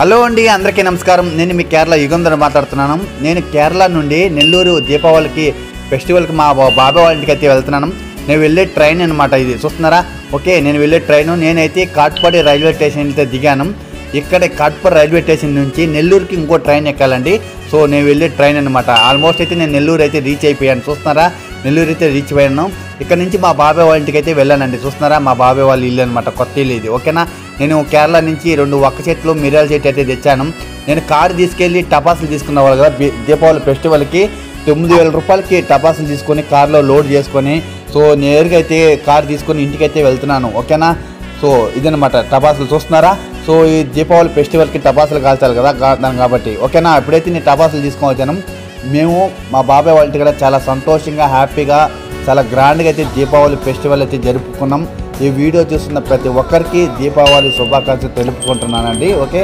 Hello అండి, అందరికీ నమస్కారం. నేను మీ కేరళ యుగంధర్ మాట్లాడుతున్నాను. నేను కేరళ నుండి నెల్లూరు దీపావళికి ఫెస్టివల్కి మా బాబాయ్ వాళ్ళ ఇంటికి అయితే వెళ్తున్నాను. నేను వెళ్ళే ట్రైన్ అనమాట ఇది, చూస్తున్నారా? ఓకే, నేను వెళ్ళే ట్రైను. నేనైతే కాట్పాడి రైల్వే స్టేషన్ అయితే దిగాను. ఇక్కడ కాట్పాడి రైల్వే స్టేషన్ నుంచి నెల్లూరుకి ఇంకో ట్రైన్ ఎక్కాలండి. సో నేను వెళ్ళే ట్రైన్ అనమాట. ఆల్మోస్ట్ అయితే నేను నెల్లూరు అయితే రీచ్ అయిపోయాను. చూస్తున్నారా? నెల్లూరు అయితే రీచ్ అయ్యాను. ఇక్కడ నుంచి మా బాబాయ్ వాళ్ళ ఇంటికి అయితే వెళ్ళానండి. చూస్తున్నారా? మా బాబాయ్ వాళ్ళ ఇల్లు అనమాట, కొత్త ఇల్లు ఇది. ఓకేనా? నేను కేరళ నుంచి 2 వక్క చెట్లు, మిరియాల చెట్టు అయితే తెచ్చాను. నేను కారు తీసుకెళ్ళి టపాసులు తీసుకున్న వాళ్ళు కదా, దీపావళి ఫెస్టివల్కి 9,000 రూపాయలకి టపాసులు తీసుకొని కార్లో లోడ్ చేసుకొని, సో నేరుగా అయితే కారు తీసుకొని ఇంటికి అయితే వెళ్తున్నాను. ఓకేనా? సో ఇదనమాట టపాసులు, చూస్తున్నారా? సో ఈ దీపావళి ఫెస్టివల్కి టపాసులు కాల్చాలి కదా కాబట్టి. ఓకేనా? ఎప్పుడైతే నేను టపాసులు తీసుకొని వచ్చాను, మేము మా బాబాయ్ వాళ్ళ ఇంటి కూడా చాలా సంతోషంగా, హ్యాపీగా, చాలా గ్రాండ్గా అయితే దీపావళి ఫెస్టివల్ అయితే జరుపుకున్నాం. ఈ వీడియో చూస్తున్న ప్రతి ఒక్కరికి దీపావళి శుభాకాంక్షలు తెలుపుకుంటున్నానండి. ఓకే.